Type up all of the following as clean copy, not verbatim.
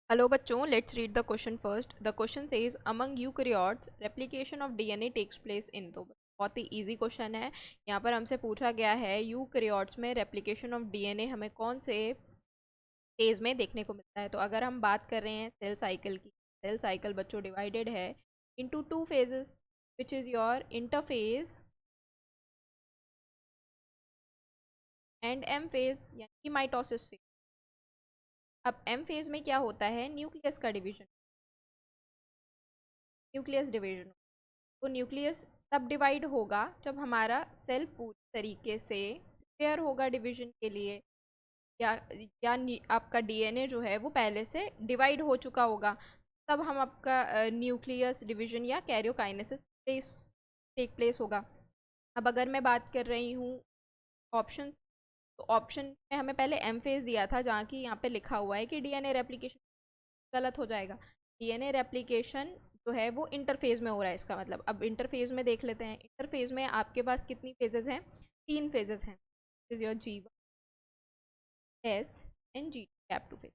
Hello बच्चों, let's read the question first. The question says among eukaryotes replication of DNA takes place in। तो बहुत ही easy question है। यहाँ पर हमसे पूछा गया है यूकैरियोट्स में replication of DNA हमें कौन से फेज में देखने को मिलता है। तो अगर हम बात कर रहे हैं सेल साइकिल की, सेल साइकिल बच्चों डिवाइडेड है into two phases which is your interphase and M phase यानी कि माइटोसिस फेज। अब M फेज में क्या होता है, न्यूक्लियस का डिवीजन, न्यूक्लियस डिवीजन। तो न्यूक्लियस तब डिवाइड होगा जब हमारा सेल पूरी तरीके से प्रिपेयर होगा डिवीजन के लिए, या आपका डीएनए जो है वो पहले से डिवाइड हो चुका होगा, तब हम आपका न्यूक्लियस डिवीजन या कैरियोकाइनेसिस टेक प्लेस होगा। अब अगर मैं बात कर रही हूँ ऑप्शन, तो ऑप्शन में हमें पहले एम फेज दिया था, जहाँ की यहाँ पे लिखा हुआ है कि डीएनए रेप्लिकेशन गलत हो जाएगा। डीएनए रेप्लिकेशन जो है वो इंटरफेज में हो रहा है, इसका मतलब। अब इंटरफेज में देख लेते हैं। इंटरफेज में आपके पास कितनी फेजेस हैं, 3 फेजेस हैं, is your G1 S and G2 cap two phase.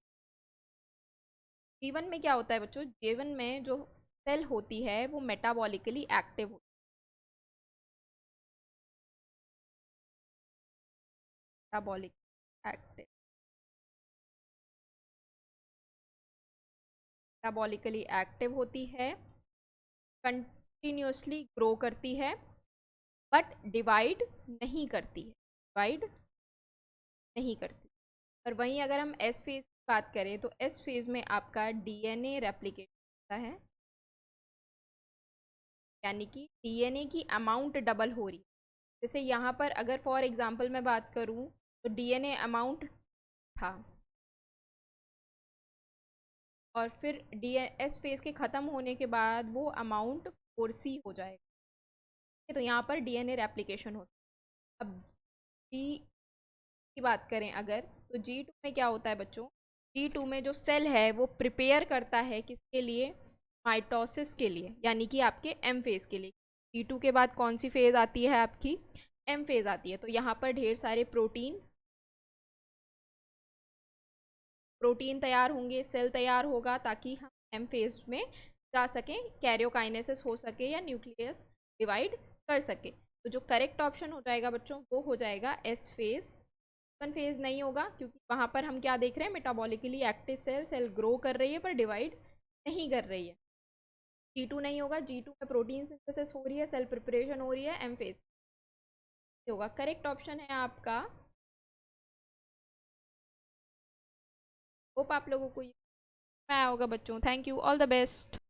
G1 में क्या होता है बच्चों, G1 में जो सेल होती है वो मेटाबॉलिकली एक्टिव होती है, मेटाबॉलिक एक्टिव, मेटाबॉलिकली एक्टिव होती है, कंटिन्यूसली ग्रो करती है, बट डिवाइड नहीं करती है, डिवाइड नहीं करती। पर वहीं अगर हम एस फेज की बात करें तो एस फेज में आपका डीएनए रेप्लिकेशन होता है, यानी कि डीएनए की अमाउंट डबल हो रही है। जैसे यहाँ पर अगर फॉर एग्जांपल मैं बात करूँ तो डीएनए अमाउंट था, और फिर एस फेज के ख़त्म होने के बाद वो अमाउंट 4C हो जाएगा। तो यहाँ पर डीएनए रेप्लिकेशन होता है। अब जी की बात करें अगर, तो G2 में क्या होता है बच्चों, G2 में जो सेल है वो प्रिपेयर करता है किसके लिए, माइटोसिस के लिए, यानी कि आपके एम फेज के लिए। G2 के बाद कौन सी फेज आती है आपकी, एम फेज आती है। तो यहाँ पर ढेर सारे प्रोटीन प्रोटीन तैयार होंगे, सेल तैयार होगा, ताकि हम एम फेज में जा सकें, कैरियोकाइनेसिस हो सके या न्यूक्लियस डिवाइड कर सके। तो जो करेक्ट ऑप्शन हो जाएगा बच्चों वो हो जाएगा एस फेज। वन फेज नहीं होगा, क्योंकि वहाँ पर हम क्या देख रहे हैं, metabolically active cell, cell grow कर रही है पर डिवाइड नहीं कर रही है। G2 नहीं होगा, G2 में प्रोटीन सिंथेसिस हो रही है, सेल प्रिपरेशन हो रही है, एम फेज होगा। करेक्ट ऑप्शन है आपका। होप आप लोगों को ये आया होगा बच्चों। Thank you, all the best.